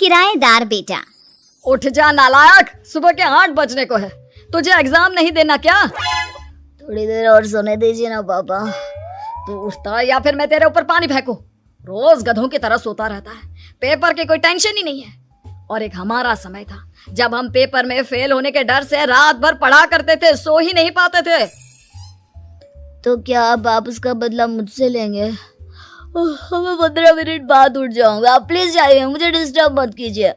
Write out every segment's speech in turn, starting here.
किराएदार बेटा। उठ जा नालायक, सुबह के 8 बजने को है, तुझे एग्जाम नहीं देना क्या? थोड़ी देर और सोने दीजिए ना पापा। तू उठता या फिर मैं तेरे ऊपर पानी फेंकूं? रोज गधों की तरह सोता रहता है, पेपर की कोई टेंशन ही नहीं है। और एक हमारा समय था जब हम पेपर में फेल होने के डर से रात भर पढ़ा करते थे, सो ही नहीं पाते थे। तो क्या आप उसका बदला मुझसे लेंगे? मैं 15 मिनट बाद उठ जाऊंगा, आप प्लीज जाइए, मुझे डिस्टर्ब मत कीजिए।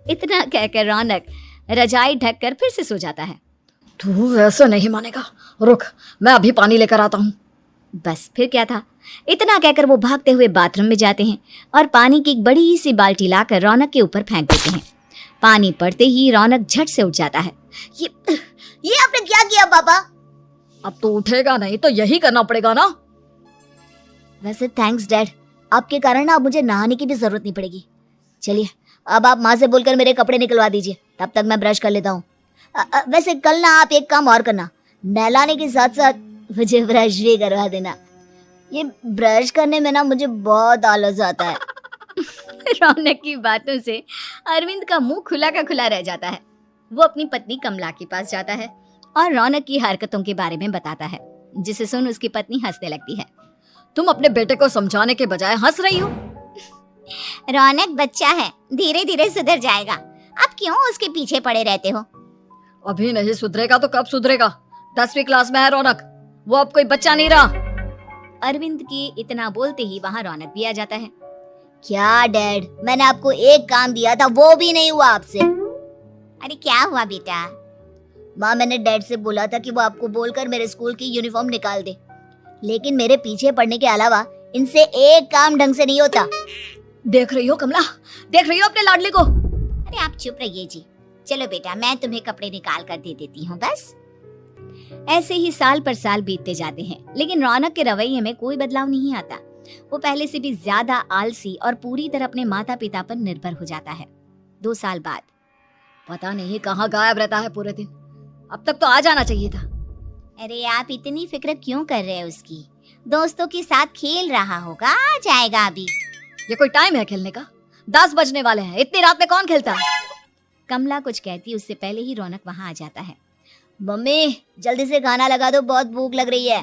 इतना कहकर रौनक रजाई ढककर फिर से सो जाता है। तू ऐसा नहीं मानेगा, रुक मैं अभी पानी लेकर आता हूँ। बस फिर क्या था, इतना कहकर वो भागते हुए बाथरूम में जाते हैं और पानी की एक बड़ी सी बाल्टी लाकर रौनक के ऊपर फेंक देते हैं। पानी पड़ते ही रौनक झट से उठ जाता है। ये आपने क्या किया पापा? अब तो उठेगा नहीं तो यही करना पड़ेगा ना। वैसे थैंक्स डैड, आपके कारण ना अब मुझे नहाने की भी जरूरत नहीं पड़ेगी। चलिए अब आप माँ से बोलकर मेरे कपड़े निकलवा दीजिए, तब तक मैं ब्रश कर लेता हूँ। वैसे कल ना आप एक काम और करना, नहलाने के साथ साथ मुझे ब्रश भी करवा देना। ये ब्रश करने में ना मुझे बहुत आलस आता है। रौनक की बातों से अरविंद का मुंह खुला का खुला रह जाता है। वो अपनी पत्नी कमला के पास जाता है और रौनक की हरकतों के बारे में बताता है, जिसे सुन उसकी पत्नी हंसने लगती है। तुम अपने बेटे को समझाने के बजाय हंस रही हो। रौनक बच्चा है, धीरे धीरे सुधर जाएगा, आप क्यों उसके पीछे पड़े रहते हो? अभी नहीं सुधरेगा तो कब सुधरेगा? 10वीं क्लास में है रौनक, वो अब कोई बच्चा नहीं रहा। अरविंद की इतना बोलते ही वहाँ रौनक भी आ जाता है। क्या डैड, मैंने आपको एक काम दिया था, वो भी नहीं हुआ आपसे। अरे क्या हुआ बेटा? माँ, मैंने डैड से बोला था कि वो आपको बोलकर मेरे स्कूल की यूनिफॉर्म निकाल दे, लेकिन मेरे पीछे पड़ने के अलावा इनसे एक काम ढंग से नहीं होता। देख रही हो कमला, देख रही हो अपने लाडले को? अरे आप चुप रहिए जी। चलो बेटा, मैं तुम्हें कपड़े निकाल कर दे देती हूँ बस। ऐसे ही साल पर साल बीतते जाते हैं, लेकिन रौनक के रवैये में कोई बदलाव नहीं आता। वो पहले से भी ज्यादा आलसी और पूरी तरह अपने माता पिता पर निर्भर हो जाता है। 2 साल बाद पता नहीं कहाँ गायब रहता है पूरे दिन, अब तक तो आ जाना चाहिए था। अरे आप इतनी फिक्र क्यों कर रहे हैं उसकी? दोस्तों के साथ खेल रहा होगा, आ जाएगा अभी। ये कोई टाइम है खेलने का? 10 बजने वाले हैं, इतनी रात में कौन खेलता है? कमला कुछ कहती उससे पहले ही रौनक वहाँ आ जाता है। मम्मी जल्दी से खाना लगा दो, बहुत भूख लग रही है।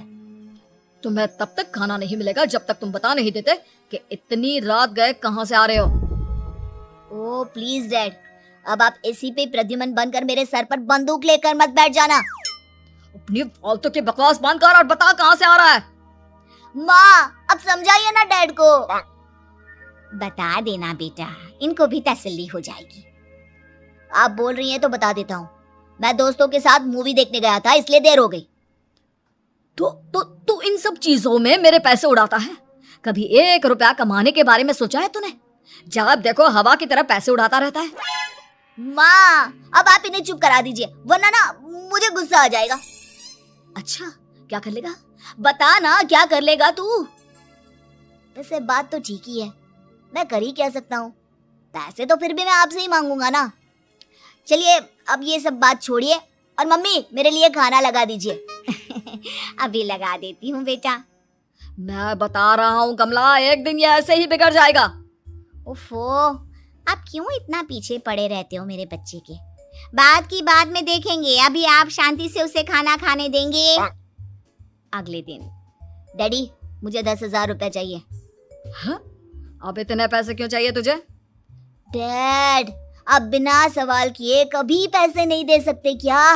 तुम्हें तब तक खाना नहीं मिलेगा जब तक तुम बता नहीं देते कि इतनी रात गए कहाँ से आ रहे हो। ओ प्लीज डैड, अब आप एसी पे प्रद्युमन बनकर मेरे सर पर बंदूक लेकर मत बैठ जाना। अपनी फालतू की बकवास बंद कर और बता कहाँ से आ रहा है। माँ अब समझाइए ना डैड को। बता देना बेटा, इनको भी तसल्ली हो जाएगी। आप बोल रही हैं तो बता देता हूँ, मैं दोस्तों के साथ मूवी देखने गया था, इसलिए देर हो गई। तू इन सब चीजों में मेरे पैसे उड़ाता है? कभी 1 रुपया कमाने के बारे में सोचा है तूने? जब देखो हवा की तरह पैसे उड़ाता रहता है। माँ अब आप इन्हें चुप करा दीजिए, वरना ना मुझे गुस्सा आ जाएगा। अच्छा क्या कर लेगा? बता ना, क्या कर लेगा तू? वैसे बात तो ठीक ही है, मैं कर ही क्या सकता हूँ, पैसे तो फिर भी मैं आपसे ही मांगूंगा ना। चलिए अब ये सब बात छोड़िए और मम्मी मेरे लिए खाना लगा दीजिए। अभी लगा देती हूँ बेटा। मैं बता रहा हूँ कमला, एक दिन ये ऐसे ही बिगड़ जाएगा। ओफो, आप क्यों इतना पीछे पड़े रहते हो मेरे बच्चे के? बात की बाद में देखेंगे, अभी आप शांति से उसे खाना खाने देंगे। अगले दिन डैडी मुझे 10,000 रुपए चाहिए। हाँ? अब इतने पैसे क्यों चाहिए तुझे? डैड आप बिना सवाल किए कभी पैसे नहीं दे सकते क्या?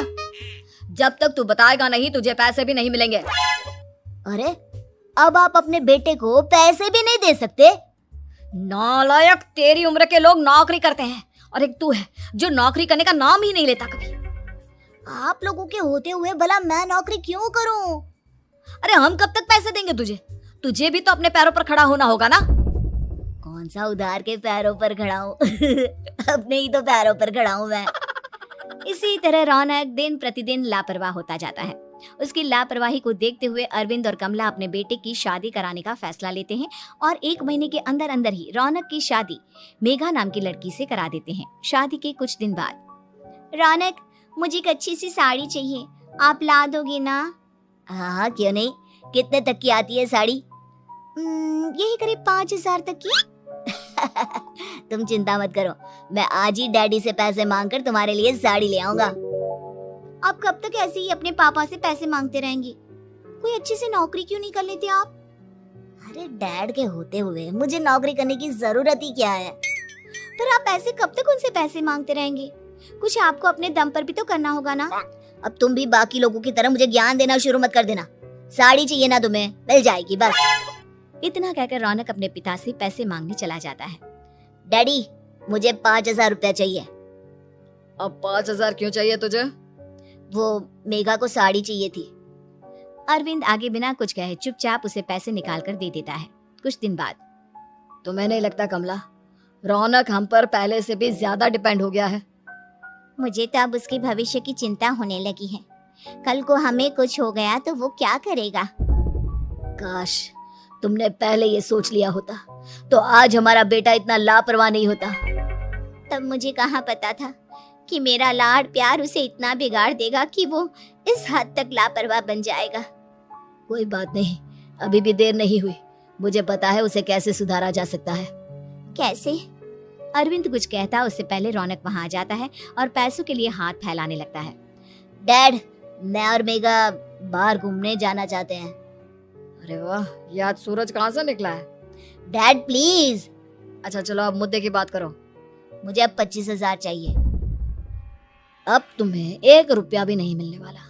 जब तक तू बताएगा नहीं तुझे पैसे भी नहीं मिलेंगे। अरे अब आप अपने बेटे को पैसे भी नहीं दे सकते? नालायक, तेरी उम्र के लोग नौकरी करते हैं और एक तू है जो नौकरी करने का नाम ही नहीं लेता कभी। आप लोगों के होते हुए भला मैं नौकरी क्यों करूं? अरे हम कब तक पैसे देंगे तुझे? तुझे भी तो अपने पैरों पर खड़ा होना होगा ना। कौन सा उधार के पैरों पर खड़ा हूँ? अपने ही तो पैरों पर खड़ा हूँ मैं। इसी तरह रौनक दिन प्रतिदिन लापरवाह होता जाता है। उसकी लापरवाही को देखते हुए अरविंद और कमला अपने बेटे की शादी कराने का फैसला लेते हैं और 1 महीने के अंदर अंदर ही रौनक की शादी मेघा नाम की लड़की से करा देते हैं। शादी के कुछ दिन बाद, रौनक मुझे एक अच्छी सी साड़ी चाहिए, आप ला दोगे ना? हाँ क्यों नहीं, कितने तक की आती है साड़ी? यही करीब 5,000 तक की। तुम चिंता मत करो, मैं आज ही डैडी से पैसे मांगकर तुम्हारे लिए साड़ी ले आऊंगा। आप कब तक ऐसे ही अपने पापा से पैसे मांगते रहेंगे? कोई अच्छी सी नौकरी क्यों नहीं कर लेते आप? अरे डैड के होते हुए मुझे नौकरी करने की जरूरत ही क्या है? पर आप ऐसे कब तक उनसे पैसे मांगते रहेंगे? कुछ आपको अपने दम पर भी तो करना होगा ना। अब तुम भी बाकी लोगों की तरह मुझे ज्ञान देना शुरू मत कर देना। साड़ी चाहिए ना तुम्हें, मिल जाएगी बस। इतना कहकर रौनक अपने पिता से पैसे मांगने चला जाता है। डैडी, मुझे 5,000 रुपया चाहिए। अब 5,000 क्यों चाहिए तुझे? वो मेघा को साड़ी चाहिए थी। अरविंद आगे बिना कुछ कहे चुपचाप उसे पैसे निकाल कर दे देता है। कुछ दिन बाद, तुम्हें नहीं लगता कमला, रौनक हम पर पहले से भी ज्यादा डिपेंड हो गया है? मुझे तो अब उसके भविष्य की चिंता होने लगी है। कल को हमें कुछ हो गया तो वो क्या करेगा? काश तुमने पहले ये सोच लिया होता तो आज हमारा बेटा इतना लापरवाह नहीं होता। तब मुझे कहाँ पता था कि मेरा लाड प्यार उसे इतना बिगाड़ देगा कि वो इस हद तक लापरवाह बन जाएगा। कोई बात नहीं, अभी भी देर नहीं हुई। मुझे पता है उसे कैसे सुधारा जा सकता है। कैसे? अरविंद कुछ कहता उससे पहले रौनक वहां आ जाता है और पैसों के लिए हाथ फैलाने लगता है। डैड, मैं और मेघा बाहर घूमने जाना चाहते हैं। अरे वाह, ये आज सूरज कहाँ से निकला है? Dad please. अच्छा चलो अब मुद्दे की बात करो। मुझे अब 25,000 चाहिए। अब तुम्हें 1 रुपया भी नहीं मिलने वाला।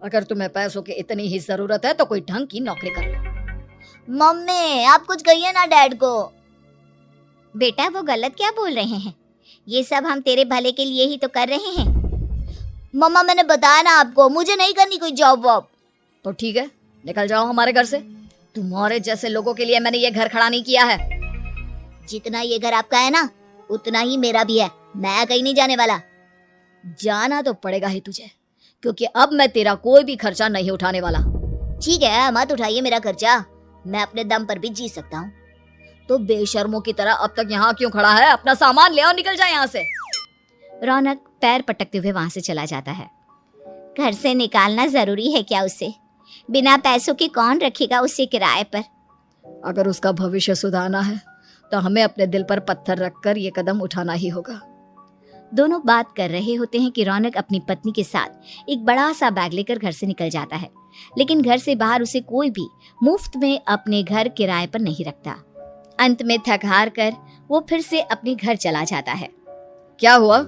अगर तुम्हें पैसों की इतनी ही जरूरत है तो कोई ढंग की नौकरी कर लो। मम्मी, आप कुछ कहिए ना डैड को। बेटा वो गलत क्या बोल रहे हैं? ये सब हम तेरे भले के लिए ही तो कर रहे हैं। मम्मा, मैंने बताया ना आपको, मुझे नहीं करनी कोई जॉब वॉब। तो ठीक है, निकल जाओ हमारे घर से। तुम्हारे जैसे लोगों के लिए मैंने ये घर खड़ा नहीं किया है। जितना ये घर आपका है ना, उतना ही मेरा भी है। मैं कहीं नहीं जाने वाला। जाना तो पड़ेगा ही तुझे, क्योंकि अब मैं तेरा कोई भी खर्चा नहीं उठाने वाला। ठीक है, मत उठाइए मेरा खर्चा, मैं अपने दम पर भी जी सकता हूँ। तो बेशर्मों की तरह अब तक यहाँ क्यों खड़ा है? अपना सामान ले और निकल जाए यहाँ से। रौनक पैर पटकते हुए वहां से चला जाता है। घर से निकालना जरूरी है क्या उसे? बिना पैसों के कौन रखेगा उसे किराए पर? अगर उसका भविष्य सुधारना है तो हमें अपने दिल पर पत्थर रखकर ये कदम उठाना ही होगा। दोनों बात कर रहे होते हैं कि रौनक अपनी पत्नी के साथ एक बड़ा सा बैग लेकर घर से निकल जाता है, लेकिन घर से बाहर उसे कोई भी मुफ्त में अपने घर किराए पर नहीं रखता। अंत में थक हार कर वो फिर से अपने घर चला जाता है। क्या हुआ?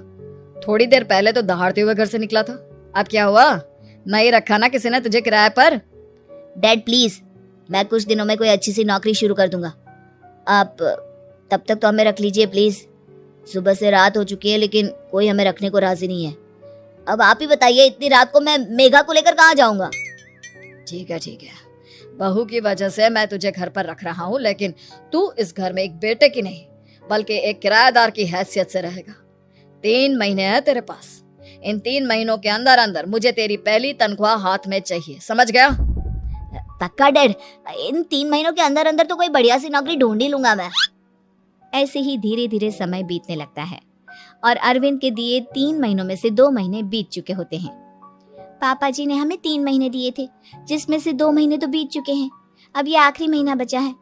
थोड़ी देर पहले तो दहाड़ते हुए घर से निकला था, अब क्या हुआ? नहीं रखा ना किसी ने तुझे किराए पर? डैड प्लीज, मैं कुछ दिनों में कोई अच्छी सी नौकरी शुरू कर दूंगा। आप तब तक तो हमें रख लीजिए प्लीज। सुबह से रात हो चुकी है लेकिन कोई हमें रखने को राजी नहीं है। अब आप ही बताइए, इतनी रात को मैं मेघा को लेकर कहाँ जाऊंगा? ठीक है, बहू की वजह से मैं तुझे घर पर रख रहा हूँ, लेकिन तू इस घर में एक बेटे की नहीं बल्कि एक किराएदार की हैसियत से रहेगा। 3 महीने है तेरे पास। इन 3 महीनों के अंदर अंदर मुझे तेरी पहली तनख्वाह हाथ में चाहिए, समझ गया? पक्का डैड, इन 3 महीनों के अंदर अंदर तो कोई बढ़िया सी नौकरी ढूंढ ही लूंगा मैं। ऐसे ही धीरे धीरे समय बीतने लगता है और अरविंद के दिए 3 महीनों में से 2 महीने बीत चुके होते हैं। पापा जी ने हमें 3 महीने दिए थे, जिसमें से 2 महीने तो बीत चुके हैं। अब ये आखिरी महीना बचा है।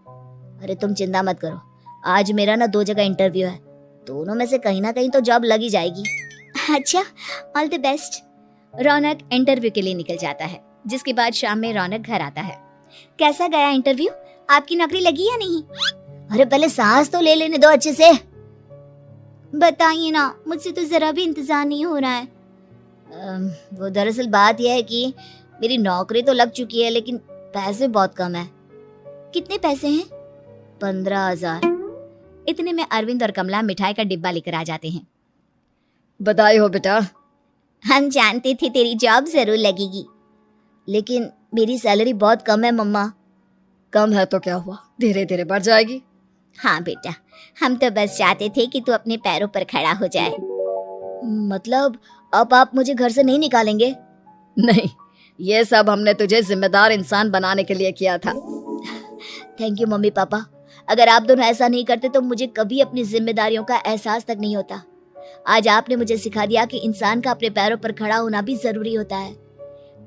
अरे तुम चिंता मत करो, आज मेरा ना 2 जगह इंटरव्यू है, दोनों में से कहीं ना कहीं तो जॉब लग ही जाएगी। अच्छा, all the best. Raunak interview के लिए निकल जाता है, जिसके बाद शाम में रौनक घर आता है। कैसा गया इंटरव्यू? आपकी नौकरी लगी या नहीं? अरे पहले सांस तो ले लेने दो अच्छे से। बताइए ना, मुझसे तो जरा भी इंतजार नहीं हो रहा है। वो दरअसल बात यह है कि मेरी नौकरी तो लग चुकी है लेकिन पैसे बहुत कम है। कितने पैसे हैं? 15,000। इतने में अरविंद और कमला मिठाई का डिब्बा लेकर आ जाते हैं। बधाई हो बेटा। हम जानते थे तेरी जॉब जरूर लगेगी। लेकिन मेरी सैलरी बहुत कम है मम्मा। कम है तो क्या हुआ, धीरे धीरे बढ़ जाएगी। हाँ बेटा, हम तो बस चाहते थे कि तू अपने पैरों पर खड़ा हो जाए। मतलब अब आप मुझे घर से नहीं निकालेंगे? नहीं, ये सब हमने तुझे जिम्मेदार इंसान बनाने के लिए किया था। Thank you mummy papa. अगर आप दोनों ऐसा नहीं करते तो मुझे कभी अपनी जिम्मेदारियों का एहसास तक नहीं होता। आज आपने मुझे सिखा दिया कि इंसान का अपने पैरों पर खड़ा होना भी जरूरी होता है।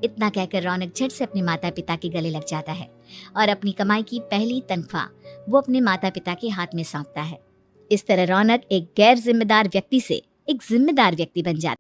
इतना कहकर रौनक झट से अपने माता पिता के गले लग जाता है और अपनी कमाई की पहली तनख्वाह वो अपने माता पिता के हाथ में सौंपता है। इस तरह रौनक एक गैर जिम्मेदार व्यक्ति से एक जिम्मेदार व्यक्ति बन जाता है।